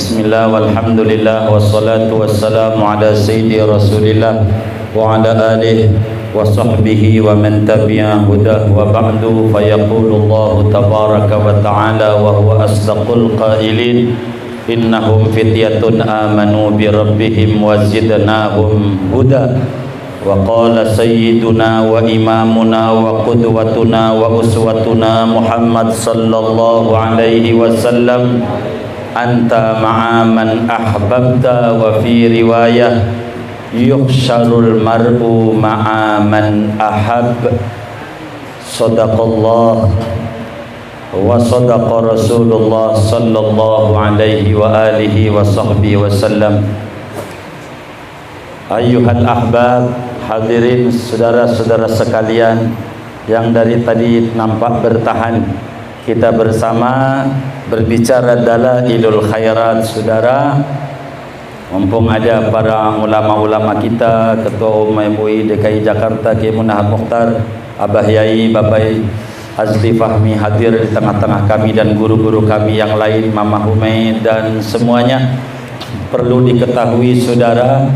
Bismillah walhamdulillah wassalatu wassalamu ala sayyidi rasulillah wa ala alihi wa sahbihi wa man tabi'a hudah wa ba'du fayaqulu Allah tabaraka wa ta'ala wa huwa asdaqul qailin innahum fityatun amanu bi rabbihim wa zidnahum huda wa qala sayyiduna wa imamuna wa qudwatuna wa uswatuna Muhammad sallallahu alaihi wasallam anta ma'a man ahbabta wa fi riwayah yuhsyarul mar'u ma'a man ahab. Sadaqallah wa sadaqa Rasulullah sallallahu alaihi wa alihi wa sahbihi wasallam. Ayyuhal ahbab, hadirin saudara-saudara sekalian yang dari tadi nampak bertahan, kita bersama berbicara dalailul khairat. Saudara, mumpung ada para ulama-ulama kita, Ketua Umum MUI DKI Jakarta Kiai Munahab Mukhtar, Abah Yai, Bapak Azli Fahmi hadir di tengah-tengah kami, dan guru-guru kami yang lain, Mama Humaid dan semuanya. Perlu diketahui saudara,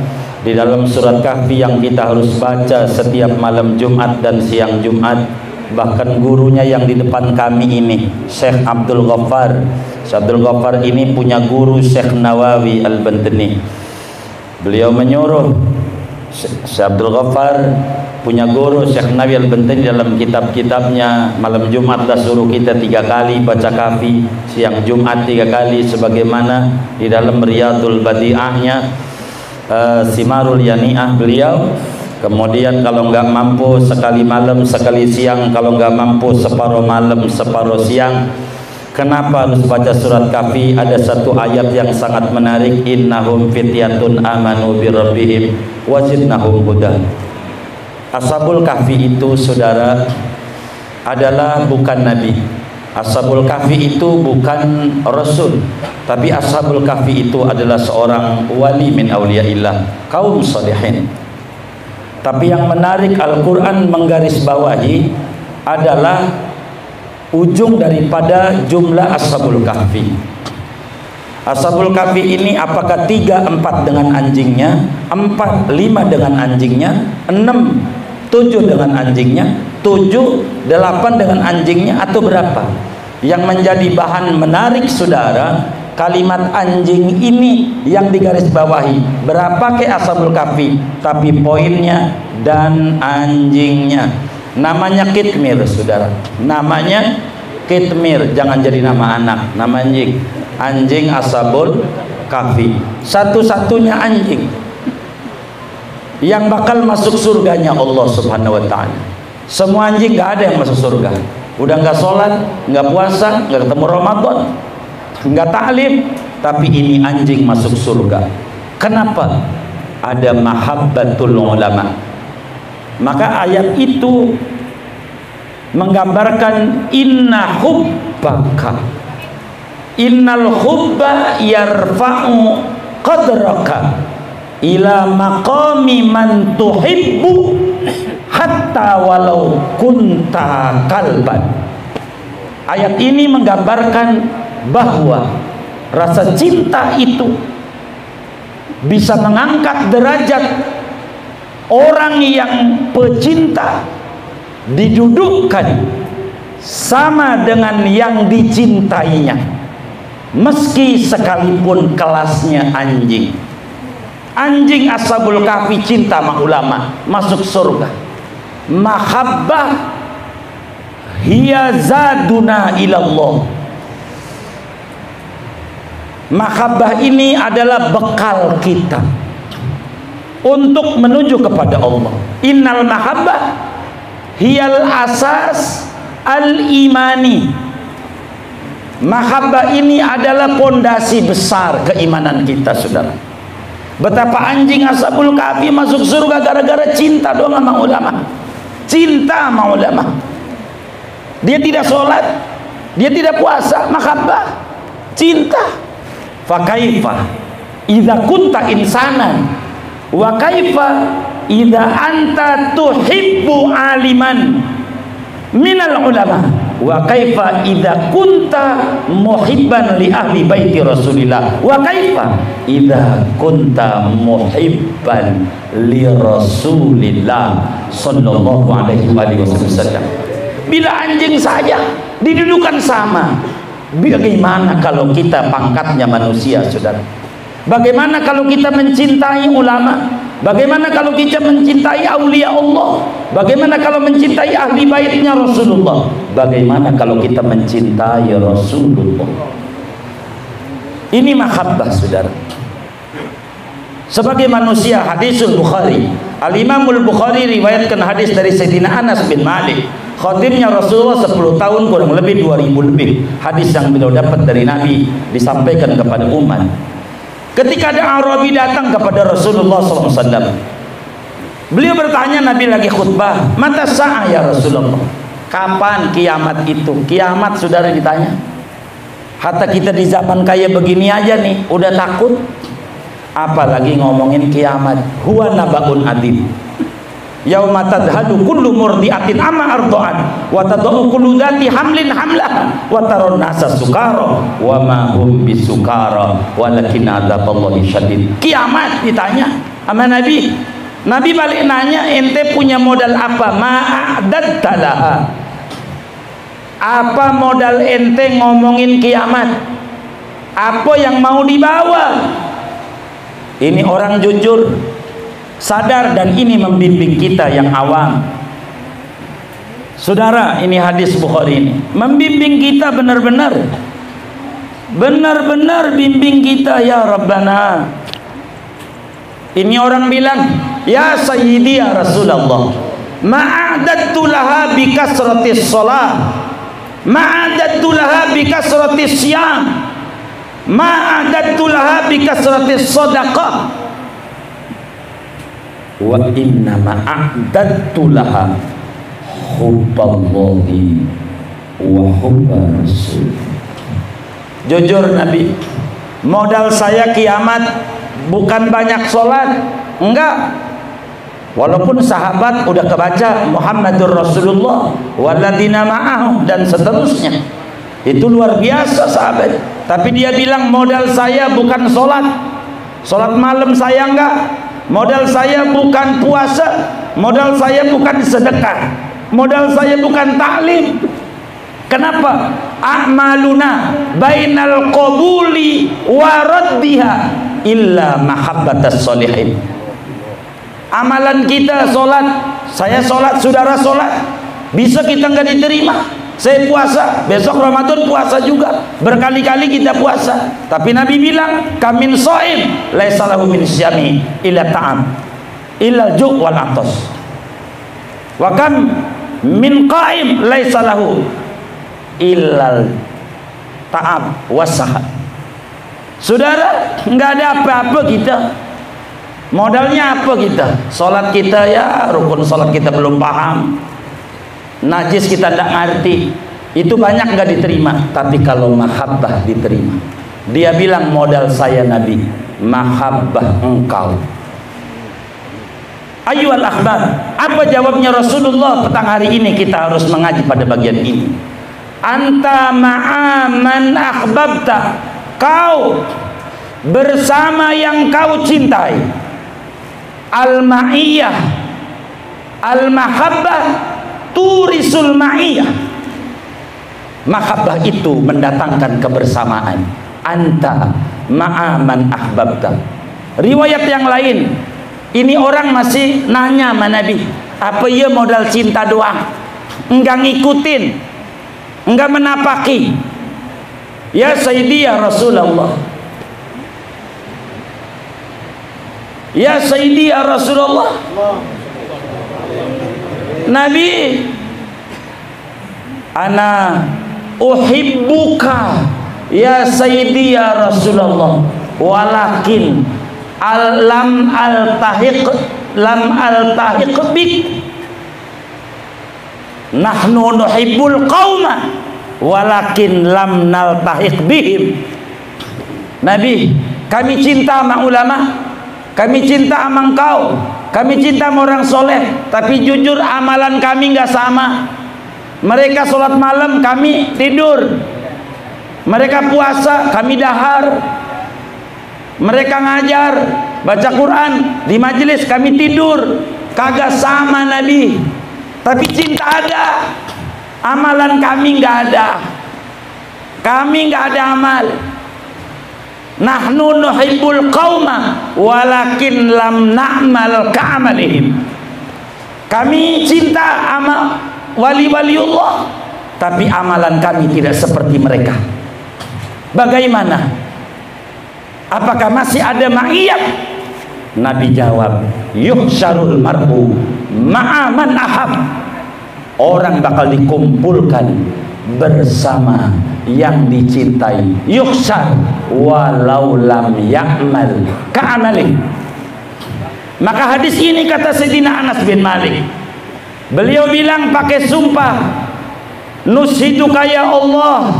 di dalam surat Kahfi yang kita harus baca setiap malam Jumat dan siang Jumat, bahkan gurunya yang di depan kami ini, Syekh Abdul Ghaffar. Syekh Abdul Ghaffar ini punya guru Syekh Nawawi Al-Bantani. Beliau menyuruh, Syekh Abdul Ghaffar punya guru Syekh Nawawi Al-Bantani dalam kitab-kitabnya, malam Jumat dah suruh kita 3 kali baca Kahfi, siang Jumat 3 kali, sebagaimana di dalam Riyadul Badi'ahnya, Simarul Yani'ah beliau. Kemudian kalau enggak mampu sekali malam sekali siang, kalau enggak mampu separuh malam separuh siang. Kenapa harus baca surat Kahfi? Ada satu ayat yang sangat menarik, innahum fityatun amanu bi rabbihim wa zidnahum huda. Ashabul Kahfi itu saudara adalah bukan nabi. Ashabul Kahfi itu bukan rasul, tapi Ashabul Kahfi itu adalah seorang wali min auliyaillah, kaum salihin. Tapi yang menarik, Al-Quran menggarisbawahi adalah ujung daripada jumlah Ashabul Kahfi. Ashabul Kahfi ini apakah 3, 4 dengan anjingnya, 4, 5 dengan anjingnya, 6, 7 dengan anjingnya, 7, 8 dengan anjingnya, atau berapa? Yang menjadi bahan menarik saudara, kalimat anjing ini yang digarisbawahi. Berapa ke Ashabul Kahfi? Tapi poinnya dan anjingnya. Namanya Kitmir saudara. Namanya Kitmir, jangan jadi nama anak, nama anjing. Anjing Ashabul Kahfi. Satu-satunya anjing yang bakal masuk surganya Allah Subhanahu wa taala. Semua anjing gak ada yang masuk surga. Udah gak sholat, gak puasa, gak ketemu Ramadan, nggak taklim, tapi ini anjing masuk surga. Kenapa? Ada mahabbatul ulama. Maka ayat itu menggambarkan inna hubbaka, innal hubba yarfa'u qadraka ila maqami man tuhibbu hatta walau kunta kalban. Ayat ini menggambarkan bahwa rasa cinta itu bisa mengangkat derajat orang yang pecinta, didudukkan sama dengan yang dicintainya, meski sekalipun kelasnya anjing. Anjing Ashabul Kahfi cinta sama ulama, masuk surga. Mahabbah hiya zaduna ilallah. Mahabbah ini adalah bekal kita untuk menuju kepada Allah. Innal mahabbah hiyal asas al-imani. Mahabbah ini adalah pondasi besar keimanan kita saudara. Betapa anjing Ashabul Kahfi masuk surga gara-gara cinta doang sama ulama. Cinta sama ulama. Dia tidak sholat, dia tidak puasa, mahabbah, cinta. Fakaifa idza kunta insanan wa kaifa idza anta tuhibbu aliman minal ulama. wa kaifa idza kunta muhibban li ahli baiti Rasulillah wa kaifa idza kunta muhibban li Rasulillah sallallahu alaihi wasallam. Bila anjing saja didudukan sama, bagaimana kalau kita pangkatnya manusia, saudara? Bagaimana kalau kita mencintai ulama? Bagaimana kalau kita mencintai aulia Allah? Bagaimana kalau mencintai ahli baitnya Rasulullah? Bagaimana kalau kita mencintai Rasulullah? Ini mahabbah, saudara. Sebagai manusia, hadisul Bukhari, Al-Imamul Bukhari riwayatkan hadis dari Sayyidina Anas bin Malik, khatimnya Rasulullah 10 tahun kurang lebih 2000 lebih. Hadis yang beliau dapat dari Nabi disampaikan kepada umat. Ketika ada Arabi datang kepada Rasulullah SAW, beliau bertanya, Nabi lagi khutbah, mata sa'ah ya Rasulullah, kapan kiamat itu? Kiamat, saudara, ditanya. Hatta kita di zaman kaya begini aja nih udah takut, apalagi ngomongin kiamat. Huwa nabaun adib, yauma tadhadu kullu murdiatin amma arda'at wa tad'u kullu dzati hamlin hamlaha wa taron nasa sukara wa ma hum bisukara walakin adzaballahi syadid. Kiamat ditanya sama Nabi. Nabi balik nanya, ente punya modal apa? Ma'adad talaha. Apa modal ente ngomongin kiamat? Apa yang mau dibawa? Ini orang jujur, sadar, dan ini membimbing kita yang awam. Saudara, ini hadis Bukhari ini membimbing kita benar-benar bimbing kita, ya Rabbana. Ini orang bilang, ya Sayyidi ya Rasulullah, ma'adattu laha bi kasratis shalah, ma'adattu laha bi kasratis siyam, ma'adattu laha bi kasratis sadaqah, wa inna ma'adattu laha hubballahi wa hubba rasul. Jujur Nabi, modal saya kiamat bukan banyak sholat, enggak. Walaupun sahabat udah kebaca Muhammadur Rasulullah walladzina ma'ahu dan seterusnya, itu luar biasa sahabat. Tapi dia bilang modal saya bukan sholat, sholat malam saya enggak, modal saya bukan puasa, modal saya bukan sedekah, modal saya bukan taklim. Kenapa? A'maluna bainal qabuli wa raddiha illa mahabbatas sholihin. Amalan kita sholat, saya sholat, saudara sholat, bisa kita nggak diterima. Saya puasa, besok Ramadan puasa juga, berkali-kali kita puasa. Tapi Nabi bilang, kamin so'im laisa lahu min syami illa ta'am illa ju' wal atas, wa kam min qa'im laisa lahu illal ta'ab wasahat. Saudara, nggak ada apa-apa kita. Modalnya apa kita? Sholat kita ya rukun sholat kita belum paham, najis kita tidak ngerti, itu banyak nggak diterima. Tapi kalau mahabbah diterima. Dia bilang modal saya Nabi, mahabbah engkau. Ayyuhal akhbar, apa jawabnya Rasulullah petang hari ini? Kita harus mengaji pada bagian ini. Anta ma'aman akhbabta, kau bersama yang kau cintai. Al-ma'iyah, al-mahabbah turisul ma'iyah. Mahabbah itu mendatangkan kebersamaan. Anta ma'aman ahbabta. Riwayat yang lain, ini orang masih nanya sama Nabi, apa ya modal cinta doang, enggak ngikutin, enggak menapaki. Ya Sayyidi ya Rasulullah, ya Sayyidi ya Rasulullah, Nabi, ana uhibbuka ya Sayyidi ya Rasulullah, walakin lam altahiq bik, nahnu nuhibbul qauma walakin lam naltahiq bihim. Nabi, kami cinta sama ulama, kami cinta sama engkau, kami cinta sama orang soleh, tapi jujur amalan kami nggak sama. Mereka sholat malam, kami tidur. Mereka puasa, kami dahar. Mereka ngajar, baca Quran di majelis, kami tidur. Kagak sama Nabi. Tapi cinta ada. Amalan kami nggak ada. Kami nggak ada amal. Nahnu nuhibbul qauma walakin lam na'mal ka'amalihim. Kami cinta amal wali-waliullah, tapi amalan kami tidak seperti mereka. Bagaimana? Apakah masih ada ma'iyat? Nabi jawab, yuhsyarul mar'u ma'aman ahab. Orang bakal dikumpulkan bersama yang dicintai. Yuhsyar walau lam ya'mal ka'amali. Maka hadis ini kata Sayyidina Anas bin Malik, beliau bilang pakai sumpah, nushiduka ya Allah,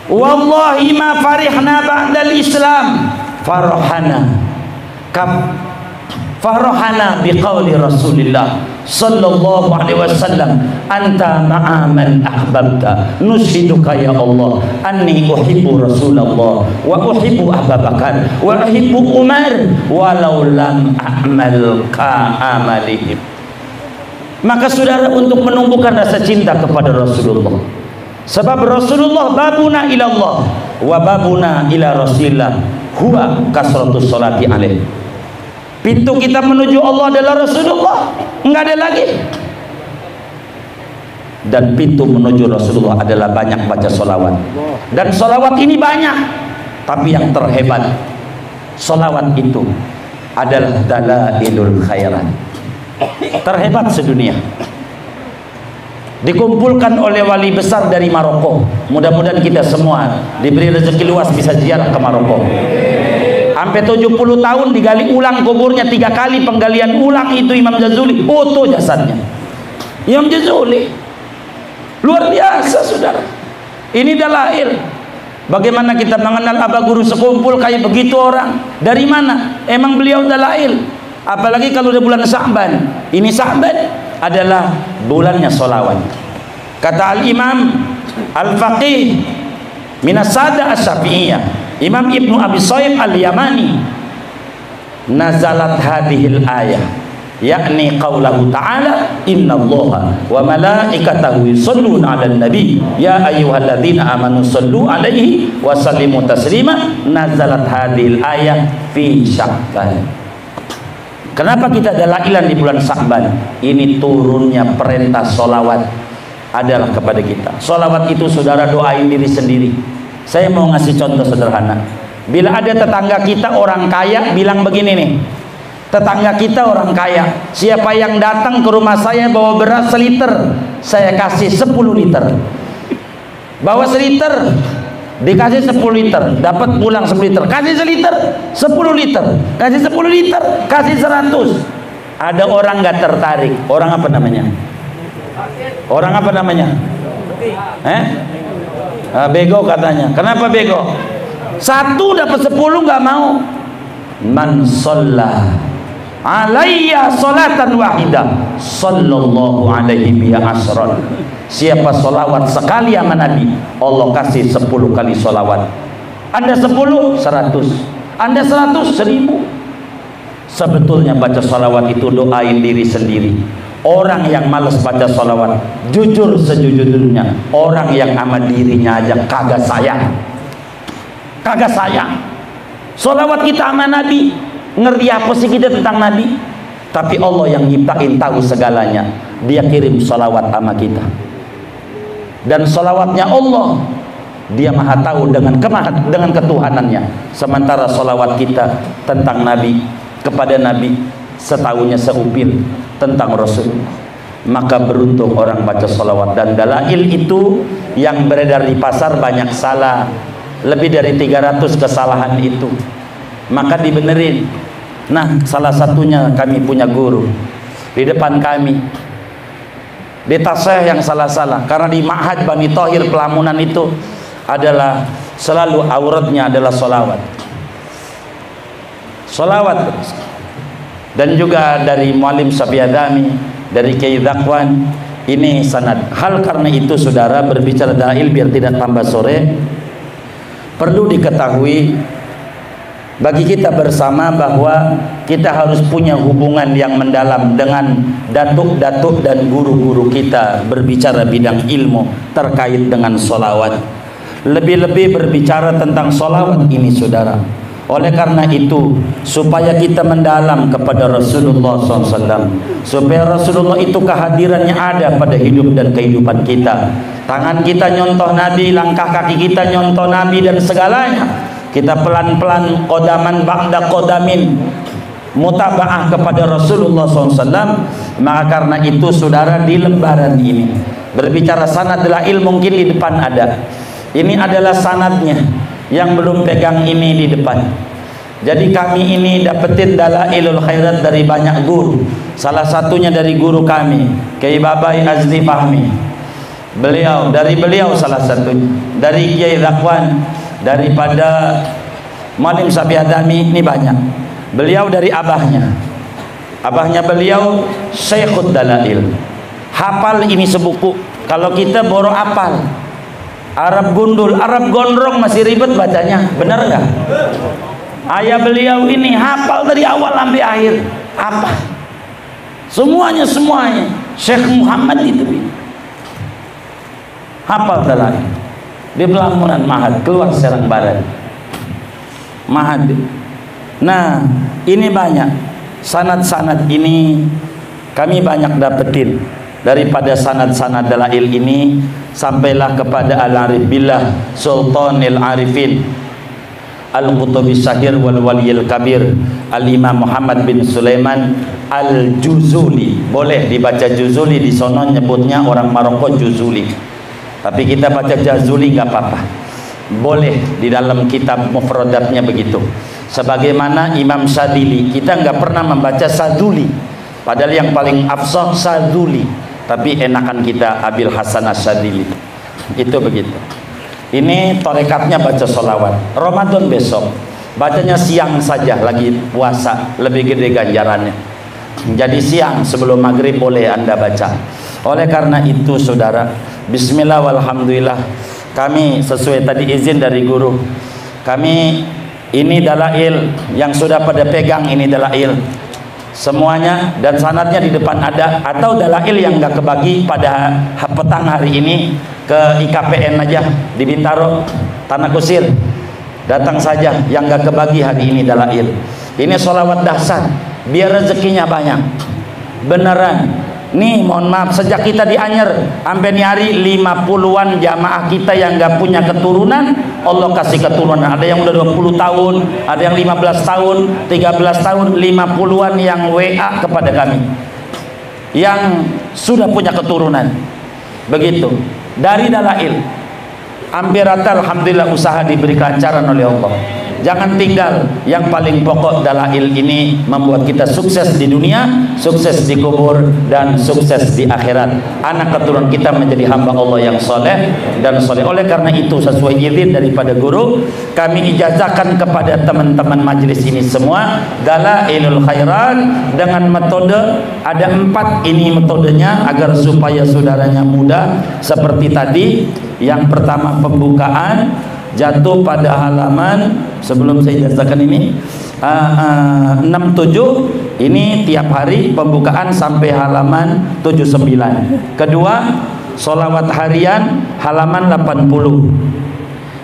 wallahi ma farihna ba'dal Islam farahana biqauli Rasulillah sallallahu alaihi wasallam, anta ma'aman ahbabta, nushiduka ya Allah anni uhibbu Rasulullah wa uhibbu Abu Bakar wa uhibbu Umar walau lam a'mal ka'amalihim. Maka saudara, untuk menumbuhkan rasa cinta kepada Rasulullah, sebab Rasulullah babuna ila Allah wa babuna ila Rasulillah huwa kasratus sholati alaih. Pintu kita menuju Allah adalah Rasulullah, enggak ada lagi. Dan pintu menuju Rasulullah adalah banyak baca sholawat. Dan sholawat ini banyak, tapi yang terhebat sholawat itu adalah dalailul khairat, terhebat sedunia. Dikumpulkan oleh wali besar dari Maroko. Mudah-mudahan kita semua diberi rezeki luas bisa ziarah ke Maroko. Sampai 70 tahun digali ulang kuburnya 3 kali penggalian ulang itu Imam Jazuli, utuh jasadnya. Imam Jazuli luar biasa saudara. Ini dalail. Bagaimana kita mengenal Aba Guru sekumpul kayak begitu orang? Dari mana? Emang beliau dalail. Apalagi kalau udah bulan Sya'ban. Ini Sya'ban adalah bulannya sholawat. Kata Al-Imam Al-Faqih Minas Sada Asy-Syafi'iyah, Imam Ibnu Abi Shaib Al-Yamani, nazalat hadhil ayah, yakni qaulahu ta'ala, innallaha wa malaikatahu yusholluna 'alan nabi ya ayyuhalladzina amanu shollu 'alaihi wa sallimu taslima. Nazalat hadhil ayah fi Sya'ban. Kenapa kita ada lailan di bulan Sya'ban? Ini turunnya perintah sholawat adalah kepada kita. Sholawat itu saudara doain diri sendiri. Saya mau ngasih contoh sederhana. Bila ada tetangga kita orang kaya bilang begini nih, tetangga kita orang kaya, siapa yang datang ke rumah saya bawa beras seliter, saya kasih 10 liter. Bawa seliter, dikasih 10 liter, dapat pulang 10 liter, kasih seliter 10 liter, kasih 10 liter, kasih 100. Ada orang nggak tertarik. Orang apa namanya? Orang apa namanya? Bego katanya. Kenapa bego? 1 dapat 10 nggak mau. Man sholla alayya sholatan wahidah sallallahu alaihi bi asron. Siapa sholawat sekali sama Nabi, Allah kasih 10 kali sholawat. Anda 10, 100. Anda 100, 1000. Sebetulnya baca sholawat itu doain diri sendiri. Orang yang malas baca sholawat, jujur sejujurnya, orang yang sama dirinya aja kagak sayang. Kagak sayang. Sholawat kita sama Nabi, ngerti apa sih kita tentang Nabi? Tapi Allah yang nyiptain, tahu segalanya. Dia kirim sholawat sama kita. Dan sholawatnya Allah, Dia maha tahu dengan ketuhanannya. Sementara sholawat kita tentang Nabi, kepada Nabi, setahunya seupil tentang Rasulullah. Maka beruntung orang baca sholawat. Dan dalail itu yang beredar di pasar banyak salah, lebih dari 300 kesalahan itu, maka dibenerin. Nah, salah satunya kami punya guru di depan kami di taseh yang salah-salah, karena di Ma'had Bani Thohir Pelamunan itu adalah selalu auratnya adalah sholawat. Dan juga dari Muallim Syafi'adami, dari Kiai Zakwan, Ini sanad. Hal karena itu saudara, berbicara dalil biar tidak tambah sore, perlu diketahui bagi kita bersama bahwa kita harus punya hubungan yang mendalam dengan datuk-datuk dan guru-guru kita berbicara bidang ilmu terkait dengan sholawat. Lebih-lebih berbicara tentang sholawat ini saudara. Oleh karena itu, supaya kita mendalam kepada Rasulullah SAW, supaya Rasulullah itu kehadirannya ada pada hidup dan kehidupan kita. Tangan kita nyontoh Nabi, langkah kaki kita nyontoh Nabi dan segalanya. Kita pelan-pelan qodaman ba'da qodamin mutabaah kepada Rasulullah SAW. Maka karena itu saudara, di lembaran ini berbicara sanad dalail mungkin di depan ada. Ini adalah sanadnya, yang belum pegang ini di depan. Jadi kami ini dapetin dalailul khairat dari banyak guru. Salah satunya dari guru kami, Kiai Babai Azli Fahmi. Dari beliau salah satunya. Dari Kiai Zakwan, daripada Malim Sabi Adami, ini banyak. Beliau dari abahnya. Abahnya beliau Syekhud Dalail. Hafal ini sebuku. Kalau kita boro hafal. Arab gundul, Arab gondrong masih ribet bacanya, benar nggak? Ayah beliau ini hafal dari awal sampai akhir, apa? Semuanya Syekh Muhammad itu hafal dalil di Pelamunan Mahad, keluar Serang Barat Mahad. Nah, ini banyak sanad-sanad ini kami banyak dapetin. Daripada sanad-sanad dalail ini sampailah kepada Al-Arif Billah Sultanil Arifin Al-Qutubi Syahir wal Waliyil Kabir Al-Imam Muhammad bin Sulaiman Al-Juzuli. Boleh dibaca Juzuli, di sono nyebutnya orang Maroko Juzuli, tapi kita baca Jazuli nggak apa-apa. Boleh di dalam kitab mufradatnya begitu. Sebagaimana Imam Sadili, kita nggak pernah membaca Saduli, padahal yang paling afsah Saduli, tapi enakan kita Abil Hasan As-Sadili. Itu begitu. Ini torekatnya baca sholawat. Ramadan besok bacanya siang saja, lagi puasa, lebih gede ganjarannya. Jadi siang sebelum maghrib boleh anda baca. Oleh karena itu saudara, bismillah walhamdulillah, kami sesuai tadi izin dari guru kami, ini dalail yang sudah pada pegang, ini dalail semuanya dan sanadnya di depan ada. Atau dalail yang nggak kebagi pada petang hari ini, ke IKPN aja di Bintaro Tanah Kusir, datang saja yang nggak kebagi hari ini dalail. Ini sholawat dahsyat biar rezekinya banyak beneran. Nih mohon maaf, sejak kita di Anyer sampai nyari 50-an jamaah kita yang nggak punya keturunan, Allah kasih keturunan. Ada yang udah 20 tahun, ada yang 15 tahun, 13 tahun, 50-an yang WA kepada kami yang sudah punya keturunan. Begitu dari dalail. Hampir rata alhamdulillah usaha diberi kelancaran oleh Allah. Jangan tinggal, yang paling pokok dalail ini membuat kita sukses di dunia, sukses di kubur, dan sukses di akhirat. Anak keturunan kita menjadi hamba Allah yang soleh dan soleh. Oleh karena itu, sesuai izin daripada guru, kami ijazahkan kepada teman-teman majelis ini semua dalailul khairat dengan metode, ada 4 ini metodenya agar supaya saudaranya mudah. Seperti tadi, yang pertama pembukaan, jatuh pada halaman sebelum saya jelaskan ini 67, ini tiap hari pembukaan sampai halaman 79. Kedua, sholawat harian halaman 80.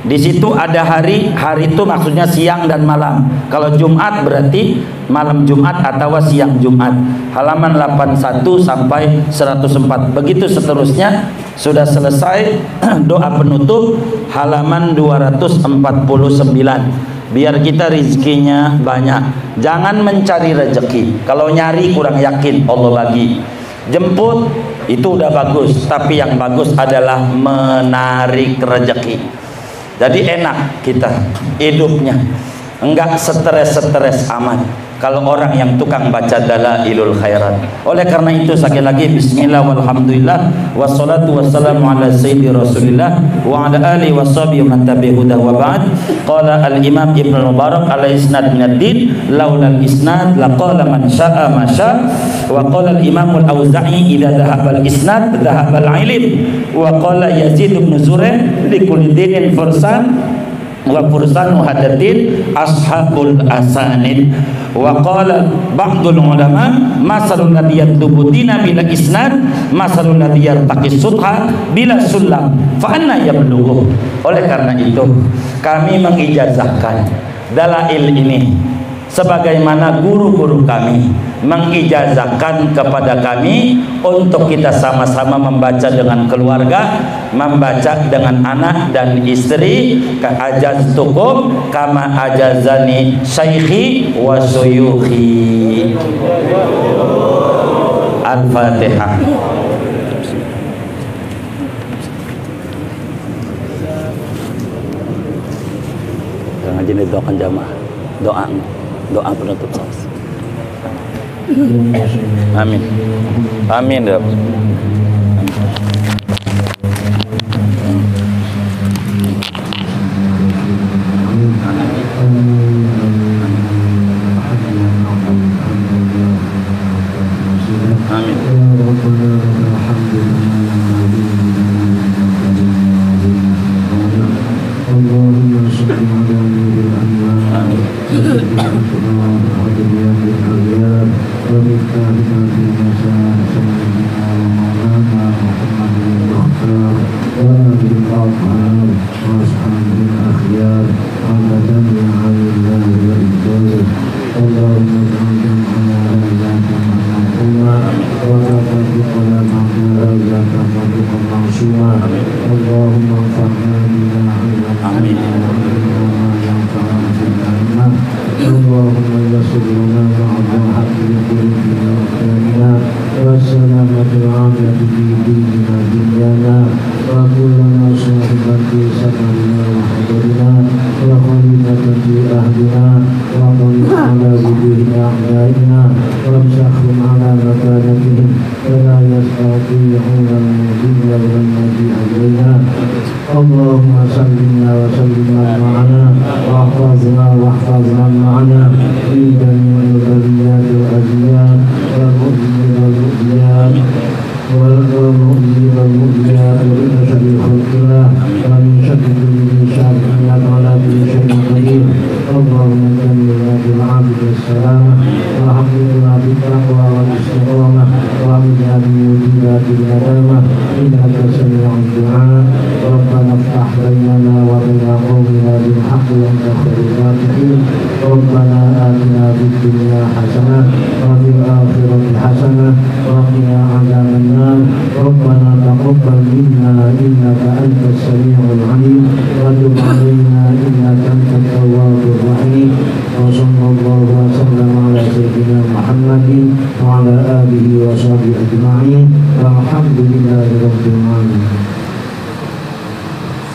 Di situ ada hari itu maksudnya siang dan malam. Kalau Jumat berarti malam Jumat atau siang Jumat. Halaman 81 sampai 104. Begitu seterusnya. Sudah selesai doa penutup halaman 249. Biar kita rizkinya banyak. Jangan mencari rezeki. Kalau nyari kurang yakin Allah bagi. Jemput itu udah bagus, tapi yang bagus adalah menarik rezeki. Jadi enak kita hidupnya, enggak stres amat. kalau orang yang tukang baca dalailul khairat. Oleh karena itu sekali lagi bismillah walhamdulillah wassalatu wassalamu ala sayyidi rasulillah wa ala alihi washabihi man tabi'ahu wa ba'd. Qala al-imam Ibnu Mubarak ala isnad min ad-din laula al-isnad laqala man syaa ma syaa. Wa qala al-imam al-Auza'i idza dhahaba al-isnad dhahaba al-ilm. Wa qala Yazid bin Zuraih likulli dinin fursan wa fursan muhaddatsin ashabul asanid. Wa qala ba'dul ulama masalul ladzi yatlubu dina bila isnad masalul ladzi yartaqis sudha bila sulam fa anna yablughu. Oleh karena itu kami mengijazahkan dalail ini sebagaimana guru-guru kami mengijazahkan kepada kami untuk kita sama-sama membaca dengan keluarga, membaca dengan anak dan istri. Ajaztukum kama ajazani syaikhi wa suyukhi. Al-Fatihah. Jangan jadi doakan jamaah. Doa penutup salat. Amin. Amin ya.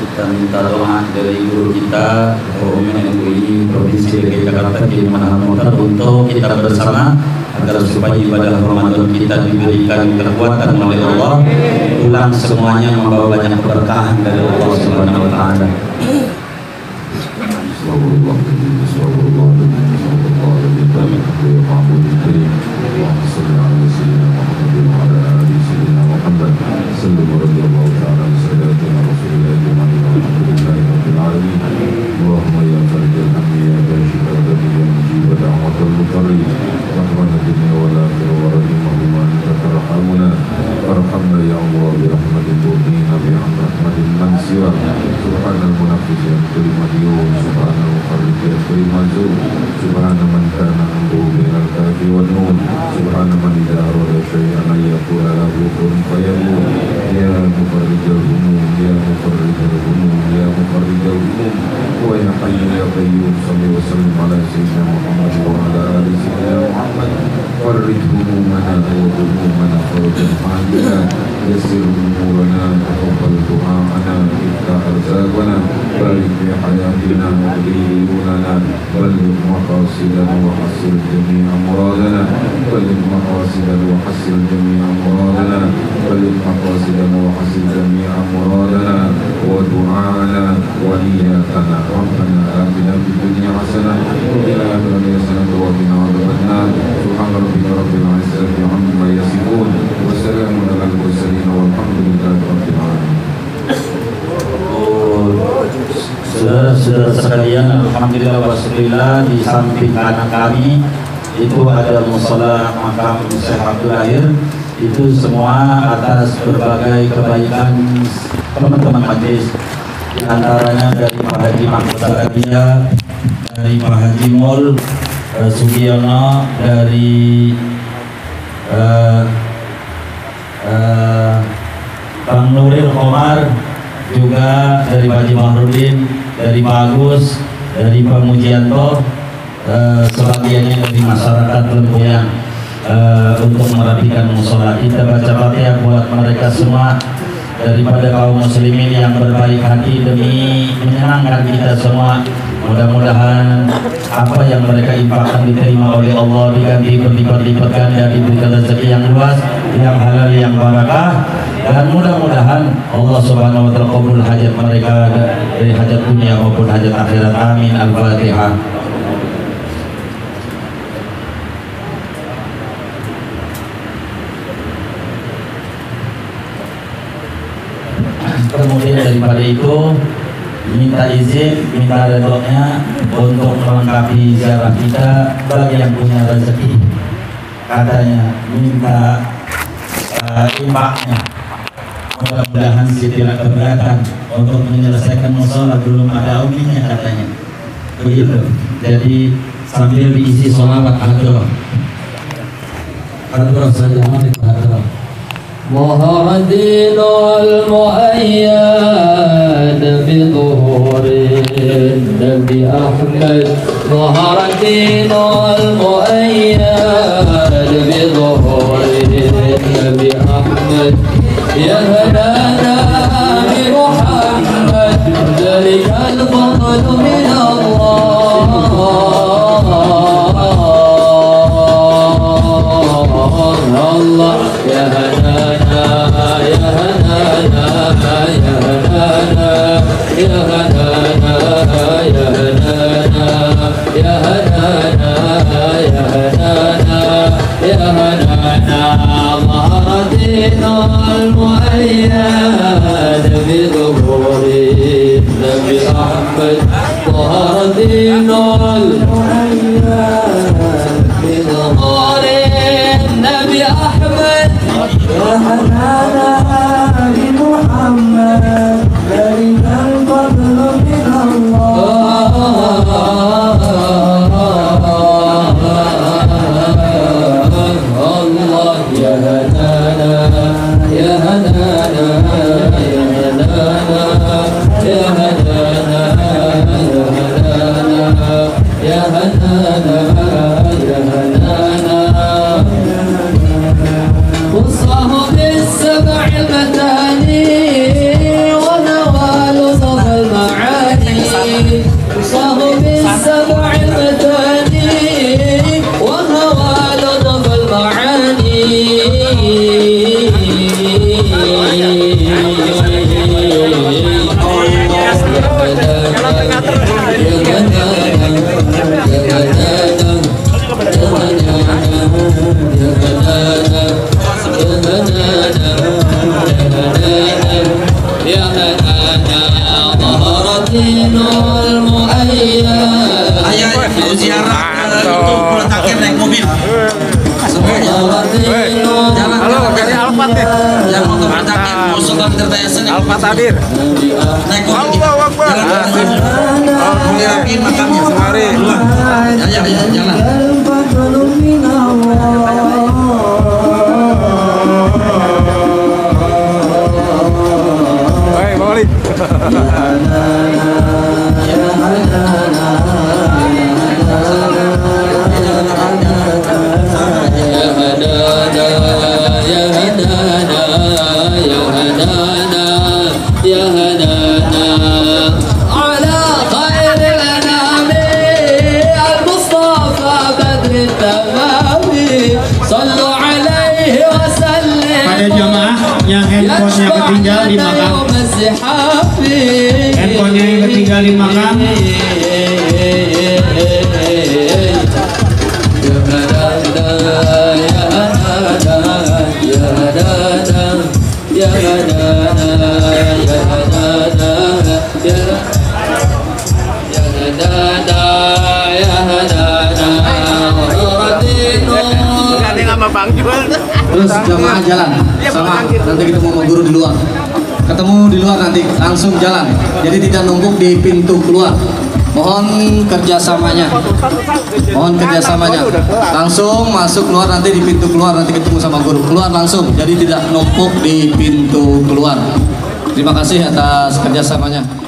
Kita minta doa dari guru kita Kebumen MUI Provinsi DKI Jakarta Kiai Muhammad untuk kita bersama agar supaya ibadah Ramadan kita diberikan kekuatan oleh Allah, pulang semuanya membawa banyak keberkahan dari Allah Subhanahu wa taala. يسر أمورنا وتقبل دعاءنا افتح أرزاقنا بارك في حياتنا وتدين لنا بلغ مقاصدنا وحصل جميع مرادنا بلغ مقاصدنا وحصل جميع مرادنا بلغ مقاصدنا وحصل جميع مرادنا ودعاءنا ونياتنا ربنا آتنا في الدنيا حسنة وفي الآخرة حسنة وقنا عذاب النار سبحان ربك رب العزة عما يصفون وسلام على المرسلين والحمد لله رب العالمين. Saudara-saudara sekalian, alhamdulillah wa syukurillah, di samping kanan kami itu ada mushola makam Syekh Abdul Lahir. Itu semua atas berbagai kebaikan teman-teman majelis, di antaranya dari Pak Haji Mahmud Zakaria, dari Pak Haji Mul Sugiono, dari Bang Nuril Komar, juga dari Pak Haji Mahrudin, dari Pak Agus, dari Pak Mujianto, sebagiannya dari masyarakat Lempuyan, untuk merapikan musola. Kita baca Fatihah buat mereka semua, daripada kaum muslimin yang berbaik hati demi menyenangkan kita semua. Mudah-mudahan apa yang mereka infakkan diterima oleh Allah, diganti berlipat-lipat ganda, diberikan rezeki yang luas, yang halal, yang barakah, dan mudah-mudahan Allah Subhanahu wa taala qabul hajat mereka dari hajat dunia maupun hajat akhirat. Amin. Al-Fatihah. Kemudian daripada itu minta izin, minta redonya untuk melengkapi ziarah kita bagi yang punya rezeki. Katanya minta infaknya. Mudah-mudahan tidak keberatan untuk menyelesaikan musola, belum ada uminya katanya. Begitu. Jadi sambil diisi sholawat hadroh saja, mari hadroh. ظهر الدين المؤيد بظهور النبي أحمد ظهر الدين المؤيد بظهور النبي أحمد يا هدانا بمحمد ذلك الفضل من الله يا هنانا يا هنانا يا هنانا يا هنانا يا هنانا يا هنانا يا هنانا يا هنانا ظهر الدين المؤيد بظهور النبي أحمد ظهر الدين المؤيد بظهور النبي أحمد يا هنانا بمحمد ذلك الفضل من الله الله يا هنانا يا هنانا يا هنانا يا هنانا يا هنانا يا هنانا وصاحب السبع المثاني ونوال صف المعاني صاحب السبع المثاني ونوال صف المعاني يا هنانا ظهر الدين المؤيد. Ayo mau ziarah itu peletakin naik mobil. Halo, jadi Alfat ya? Yang mau peletakin musuh tertayasan Alfat hadir. naik mobil. Allahu Akbar. Yakin makamnya Mari. Ya, jalan. Baik, balik. يا هنانا على خير handphonenya ketinggal di makam. Handphonenya yang ketinggal di makam. Terus jamaah jalan sama, nanti kita mau guru di luar, ketemu di luar nanti langsung jalan, jadi tidak numpuk di pintu keluar. Mohon kerjasamanya, langsung masuk keluar, nanti di pintu keluar nanti ketemu sama guru, keluar langsung, jadi tidak numpuk di pintu keluar. Terima kasih atas kerjasamanya.